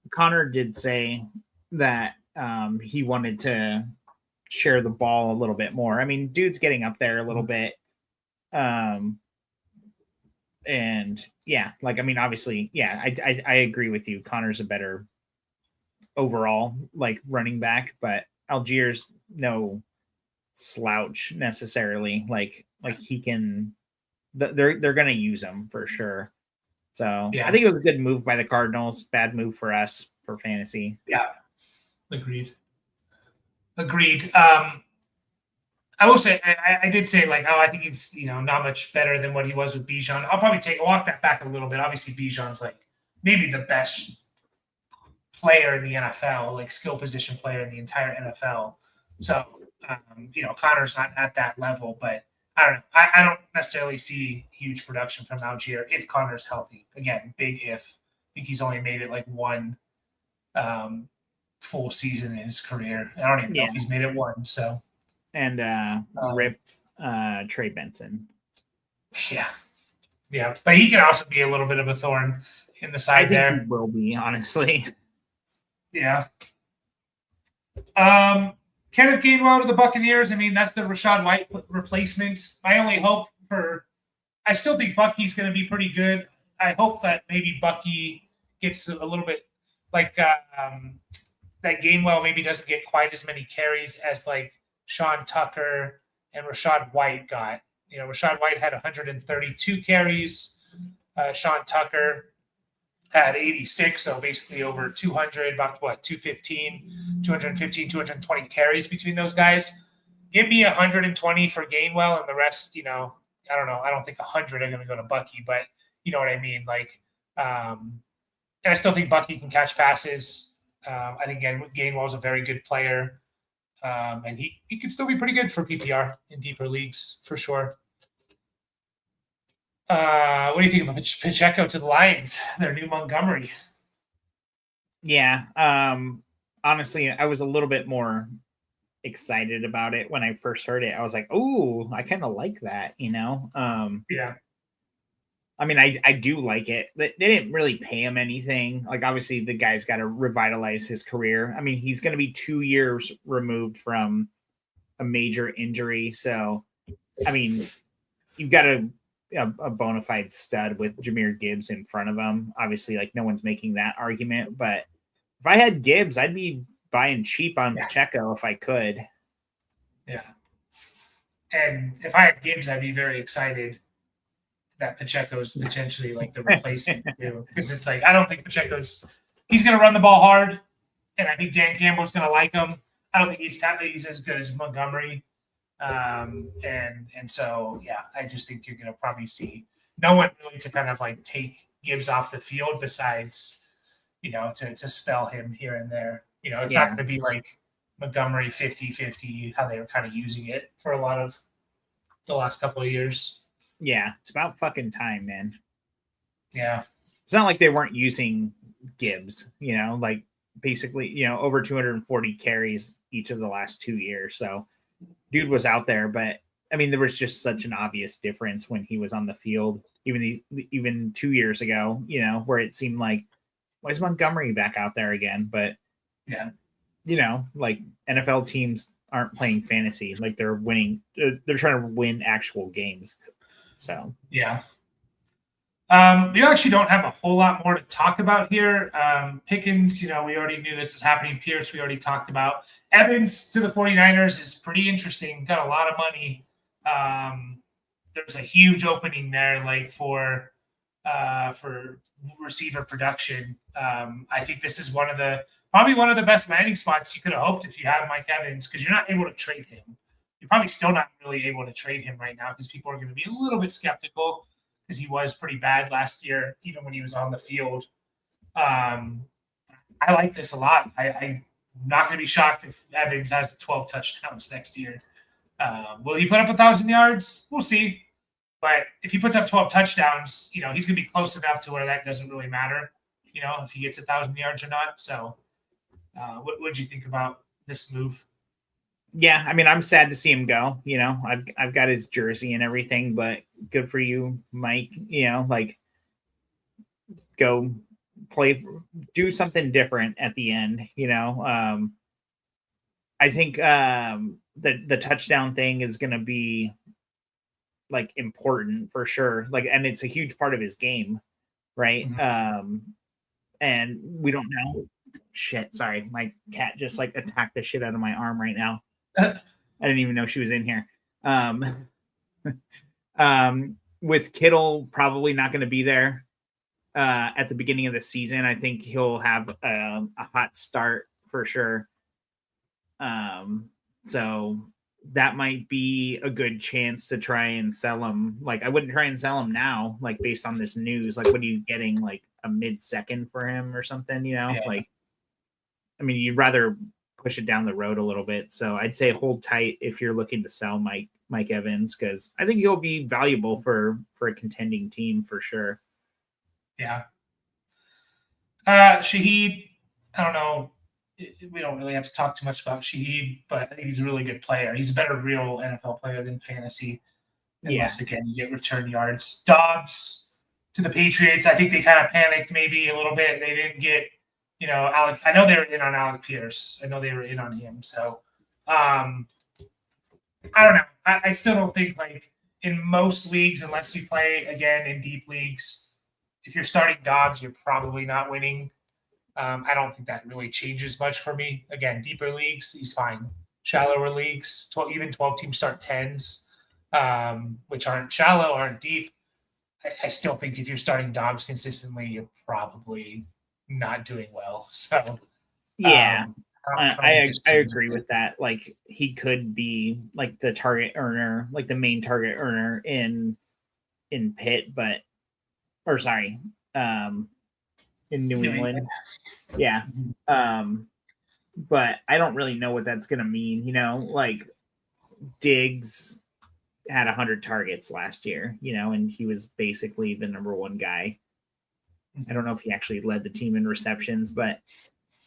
Connor did say that he wanted to share the ball a little bit more. I mean, dude's getting up there a little bit. And yeah, obviously, yeah, I agree with you. Connor's a better overall running back, but Algier's no slouch necessarily. Like he can, they're going to use him for sure. So yeah. I think it was a good move by the Cardinals. Bad move for us for fantasy. Yeah. Agreed. I will say, I did say I think he's, not much better than what he was with Bijan. I'll probably walk that back a little bit. Obviously Bijan's maybe the best player in the NFL, skill position player in the entire NFL. So, Connor's not at that level, but I don't know. I don't necessarily see huge production from Algier if Connor's healthy. Again, big if. I think he's only made it one full season in his career. I don't even know if he's made it one. So, and rip Trey Benson. Yeah, but he can also be a little bit of a thorn in the side there. He will be, honestly. Yeah. Kenneth Gainwell to the Buccaneers. I mean, that's the Rachaad White replacement. My only hope I still think Bucky's going to be pretty good. I hope that maybe Bucky gets a little bit that Gainwell maybe doesn't get quite as many carries as Sean Tucker and Rachaad White got. Rachaad White had 132 carries. Sean Tucker had 86, so basically over 200, about 215, 220 carries between those guys. Give me 120 for Gainwell, and the rest, I don't know. I don't think 100 are going to go to Bucky, but you know what I mean? And I still think Bucky can catch passes. I think Gainwell's a very good player, and he can still be pretty good for PPR in deeper leagues for sure. What do you think about Pacheco to the Lions, their new Montgomery? Yeah. Honestly, I was a little bit more excited about it when I first heard it. I was like, oh, I kind of like that, Yeah. I mean, I do like it. They didn't really pay him anything. Obviously, the guy's got to revitalize his career. I mean, he's going to be 2 years removed from a major injury. So, I mean, you've got a bona fide stud with Jahmyr Gibbs in front of him. Obviously, no one's making that argument, but if I had Gibbs, I'd be buying cheap on Pacheco if I could. Yeah. And if I had Gibbs, I'd be very excited that Pacheco's potentially the replacement too. Because it's I don't think he's going to run the ball hard, and I think Dan Campbell's going to like him. I don't think he's as good as Montgomery. And so, yeah, I just think you're going to probably see no one really to kind of take Gibbs off the field besides, to spell him here and there. It's not going to be Montgomery 50-50, how they were kind of using it for a lot of the last couple of years. Yeah, it's about fucking time, man. Yeah. It's not like they weren't using Gibbs, basically, over 240 carries each of the last 2 years. So, dude was out there, but I mean, there was just such an obvious difference when he was on the field, even 2 years ago, where it seemed why is Montgomery back out there again? But yeah, like NFL teams aren't playing fantasy. Like they're winning. They're trying to win actual games. So yeah. We actually don't have a whole lot more to talk about here. Pickens, we already knew this is happening. Pierce, we already talked about. Evans to the 49ers is pretty interesting. Got a lot of money. There's a huge opening there, like for receiver production. I think this is probably one of the best landing spots you could have hoped if you have Mike Evans, because you're not able to trade him. You're probably still not really able to trade him right now because people are going to be a little bit skeptical because he was pretty bad last year, even when he was on the field. I like this a lot. I'm not going to be shocked if Evans has 12 touchdowns next year. Will he put up 1,000 yards? We'll see. But if he puts up 12 touchdowns, he's going to be close enough to where that doesn't really matter, if he gets 1,000 yards or not. So what did you think about this move? Yeah, I mean, I'm sad to see him go. I've got his jersey and everything, but good for you, Mike. Like go play, do something different at the end. I think the touchdown thing is going to be like important for sure. Like, and it's a huge part of his game, right? Mm-hmm. And we don't know. Shit, sorry, my cat just like attacked the shit out of my arm right now. I didn't even know she was in here. With Kittle probably not going to be there at the beginning of the season. I think he'll have a hot start for sure. So that might be a good chance to try and sell him. Like, I wouldn't try and sell him now, like based on this news. Like, what are you getting? Like a mid-second for him or something? Yeah. Like, I mean, you'd rather push it down the road a little bit. So I'd say hold tight if you're looking to sell Mike Evans, because I think he'll be valuable for a contending team for sure. Yeah. Shaheed, I don't know. We don't really have to talk too much about Shaheed, but I think he's a really good player. He's a better real NFL player than fantasy. Unless, again, you get return yards. Dobbs to the Patriots. I think they kind of panicked maybe a little bit. They didn't get, Alec. I know they were in on Alec Pierce. I know they were in on him. So, I don't know. I still don't think, like, in most leagues, unless you play, again, in deep leagues, if you're starting Dobbs, you're probably not winning. I don't think that really changes much for me. Again, deeper leagues, he's fine. Shallower leagues, 12 teams start 10s, which aren't shallow, aren't deep. I still think if you're starting Dobbs consistently, you're probably not doing well. So, yeah, I agree with that. Like, he could be like the target earner, like the main target earner in Pitt, in New England. Yeah. But I don't really know what that's going to mean. Like Diggs had 100 targets last year, and he was basically the number one guy. I don't know if he actually led the team in receptions, but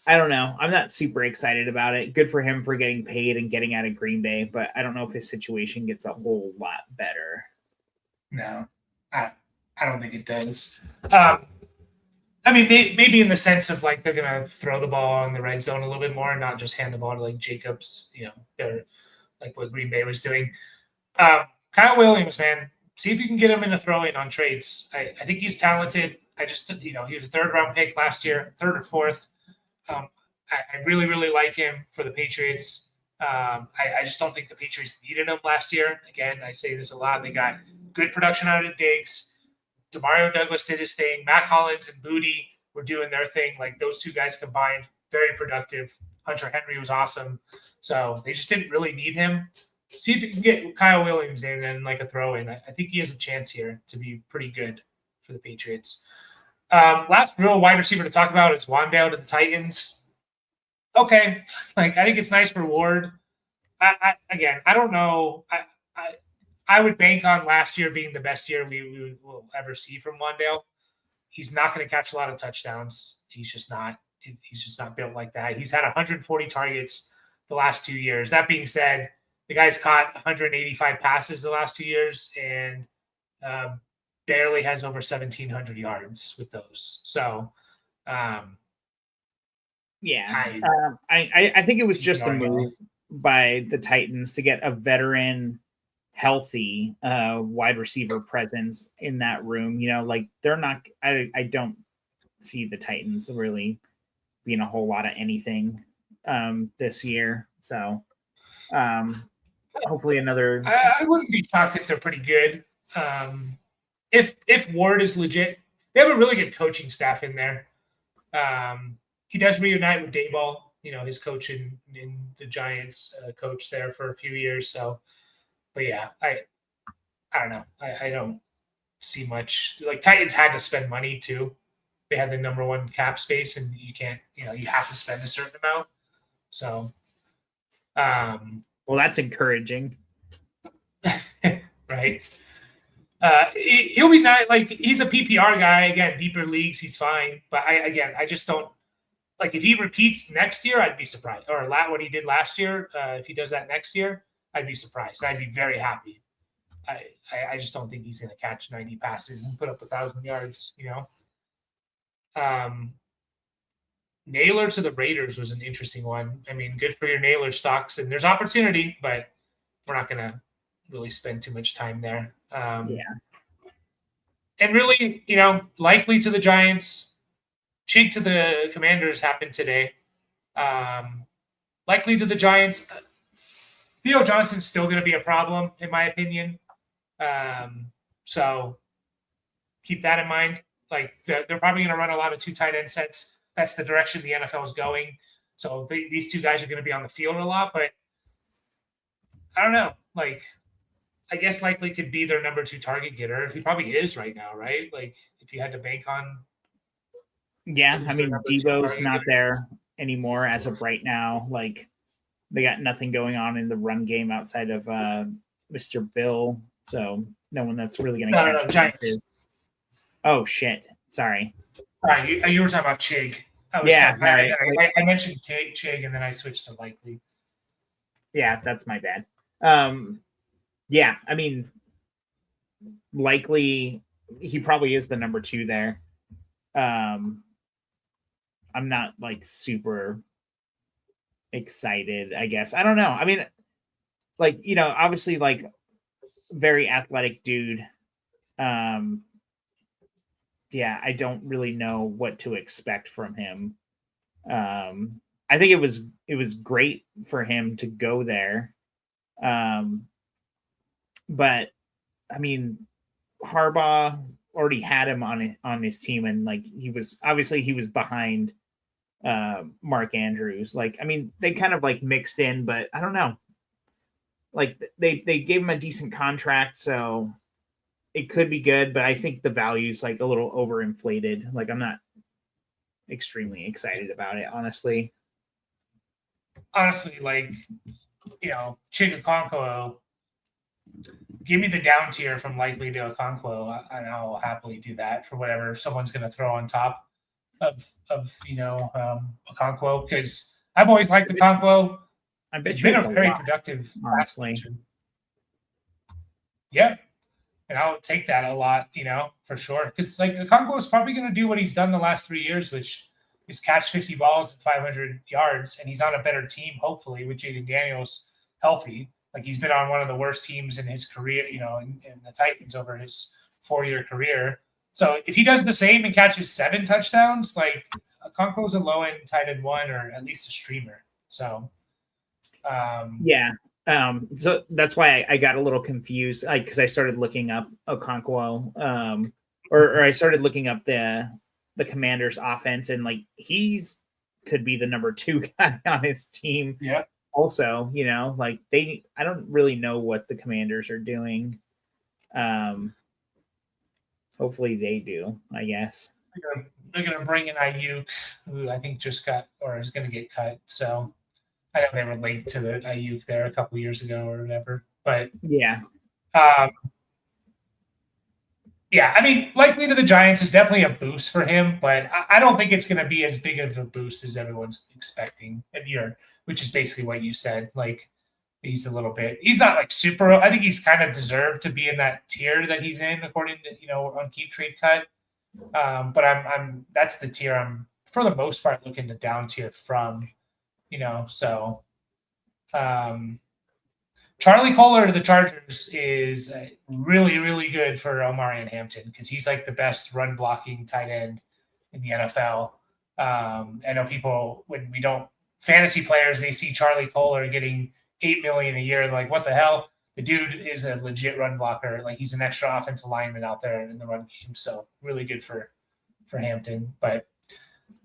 I don't know. I'm not super excited about it. Good for him for getting paid and getting out of Green Bay, but I don't know if his situation gets a whole lot better. No, I don't think it does. I mean, maybe in the sense of like they're going to throw the ball in the red zone a little bit more and not just hand the ball to like Jacobs, they're like what Green Bay was doing. Kyle Williams, man, see if you can get him in a throw-in on trades. I think he's talented. I just, he was a third-round pick last year, third or fourth. I really, really like him for the Patriots. I just don't think the Patriots needed him last year. Again, I say this a lot. They got good production out of Diggs. Demario Douglas did his thing. Matt Collins and Booty were doing their thing. Like those two guys combined, very productive. Hunter Henry was awesome. So they just didn't really need him. See if you can get Kyle Williams in and like a throw in. I think he has a chance here to be pretty good for the Patriots. Last real wide receiver to talk about is Wan'Dale to the Titans. Okay. Like, I think it's nice for Ward. Again, I don't know. I would bank on last year being the best year we will ever see from Wan'Dale. He's not going to catch a lot of touchdowns. He's just not built like that. He's had 140 targets the last 2 years. That being said, the guy's caught 185 passes the last 2 years and barely has over 1,700 yards with those. So Yeah. I think it was just a move by the Titans to get a veteran, healthy wide receiver presence in that room. You know, like they're not. I don't see the Titans really being a whole lot of anything this year. So hopefully another. I wouldn't be shocked if they're pretty good. If Ward is legit, they have a really good coaching staff in there. He does reunite with Dayball, you know, his coach in the Giants, coach there for a few years. So, but yeah, I don't know. I don't see much. Like Titans had to spend money too. They had the number one cap space, and you can't, you know, you have to spend a certain amount. So, well, that's encouraging, right? He'll be nice. Like he's a PPR guy again, deeper leagues, he's fine. But I just don't like if he repeats next year, I'd be surprised. Or what he did last year, if he does that next year, I'd be surprised. I'd be very happy. I just don't think he's going to catch 90 passes and put up 1,000 yards. You know. Naylor to the Raiders was an interesting one. I mean, good for your Naylor stocks, and there's opportunity, but we're not going to really spend too much time there. Yeah. And really, you know, likely to the Giants, Chig to the Commanders happened today. Likely to the Giants, Theo Johnson's still going to be a problem, in my opinion. So keep that in mind. Like they're probably going to run a lot of 2 tight end sets. That's the direction the NFL is going. So these 2 guys are going to be on the field a lot, but I don't know. Like, I guess likely could be their number 2 target getter. He probably is right now, right? Like if you had to bank on. Yeah, I mean, Debo's not there anymore as of right now. Like they got nothing going on in the run game outside of Mr. Bill. So no one that's really going to catch No, Giants. Oh, shit. Sorry. You were talking about Chig. I mentioned Chig, and then I switched to likely. Yeah, that's my bad. Yeah, I mean, likely he probably is the number 2 there. I'm not like super excited, I guess. I don't know. I mean, like, you know, obviously like very athletic dude. Yeah, I don't really know what to expect from him. I think it was great for him to go there. But I mean, Harbaugh already had him on his team, and like he was behind Mark Andrews. Like, I mean, they kind of like mixed in, but I don't know. Like they gave him a decent contract, so it could be good, but I think the value's like a little overinflated. Like I'm not extremely excited about it, honestly. Honestly, like, you know, Chig Okonkwo, give me the down tier from likely to Okonkwo, and I'll happily do that for whatever someone's going to throw on top of you know, Okonkwo, because I've always liked Okonkwo. I bet he's you been a very productive, honestly. Yeah. And I'll take that a lot, you know, for sure. Because, like, Okonkwo is probably going to do what he's done the last 3 years, which is catch 50 balls at 500 yards. And he's on a better team, hopefully, with Jaden Daniels healthy. Like, he's been on one of the worst teams in his career, you know, in the Titans over his 4-year career. So if he does the same and catches 7 touchdowns, like, Okonkwo's a low-end tight end 1 or at least a streamer. So, yeah. So that's why I got a little confused, because I started looking up Okonkwo, or I started looking up the Commanders' offense, and like he's could be the number 2 guy on his team. Yeah. Also, you know, like I don't really know what the Commanders are doing. Hopefully they do, I guess. They're gonna bring in Ayuk, who I think just got or is gonna get cut. So. I know they were late to the Ayuk there a couple years ago or whatever, but yeah. Yeah, I mean, likely to the Giants is definitely a boost for him, but I don't think it's going to be as big of a boost as everyone's expecting. Which is basically what you said. Like, he's not like super. I think he's kind of deserved to be in that tier that he's in, according to, you know, on Keep Trade Cut. But that's the tier I'm for the most part, looking to down tier from, so Charlie Kohler to the Chargers is really, really good for Omarion Hampton because he's like the best run blocking tight end in the NFL. I know people, when we don't, fantasy players, they see Charlie Kohler getting $8 million a year. They're like, what the hell? The dude is a legit run blocker. Like, he's an extra offensive lineman out there in the run game. So really good for Hampton. But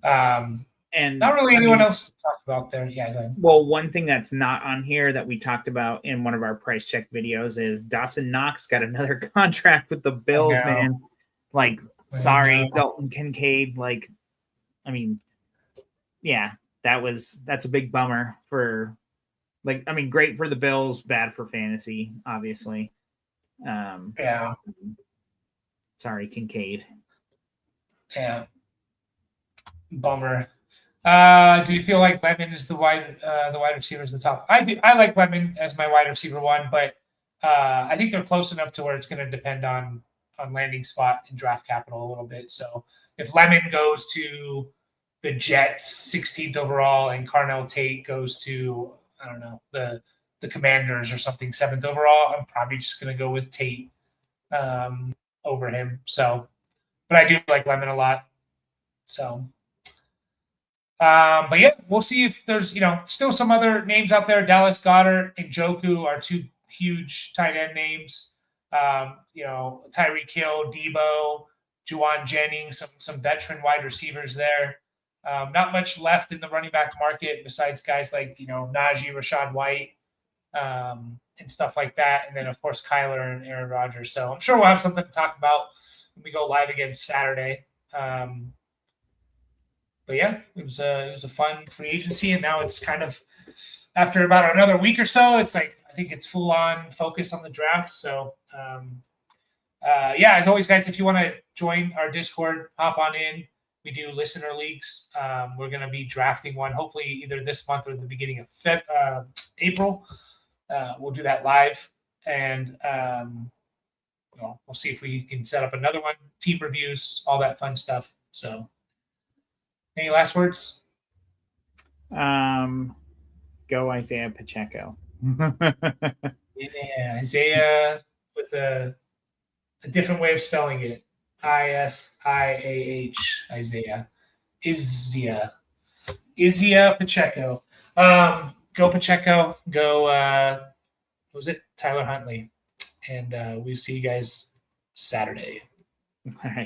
and not really anyone else to talk about there. Yeah, go ahead. Well, one thing that's not on here that we talked about in one of our price check videos is Dawson Knox got another contract with the Bills, man. Like, sorry, Dalton Kincaid. Like, I mean, yeah, that's a big bummer for, like, I mean, great for the Bills, bad for fantasy, obviously. Yeah. Sorry, Kincaid. Yeah. Bummer. Do you feel like Lemon is the wide receiver is the top? I do. I like Lemon as my wide receiver one, but I think they're close enough to where it's going to depend on landing spot and draft capital a little bit. So if Lemon goes to the Jets 16th overall and Carnell Tate goes to, I don't know, the Commanders or something 7th overall, I'm probably just going to go with Tate over him. So, but I do like Lemon a lot. So. But yeah, we'll see if there's, still some other names out there. Dallas Goedert and Njoku are two huge tight end names. Tyreek Hill, Debo, Juwan Jennings, some veteran wide receivers there. Not much left in the running back market besides guys like, Najee, Rashad White, and stuff like that. And then, of course, Kyler and Aaron Rodgers. So I'm sure we'll have something to talk about when we go live again Saturday. But yeah, it was a fun free agency, and now it's kind of, after about another week or so, it's like I think it's full on focus on the draft. So as always, guys, if you want to join our Discord, hop on in. We do listener leagues. We're going to be drafting one, hopefully either this month or the beginning of April. We'll do that live, and we'll see if we can set up another one. Team reviews, all that fun stuff. So. Any last words? Go Isaiah Pacheco. Yeah, Isaiah with a different way of spelling it. Isiah. Isaiah. Isaiah Pacheco. Go Pacheco. Go, what was it? Tyler Huntley. And we'll see you guys Saturday. All right.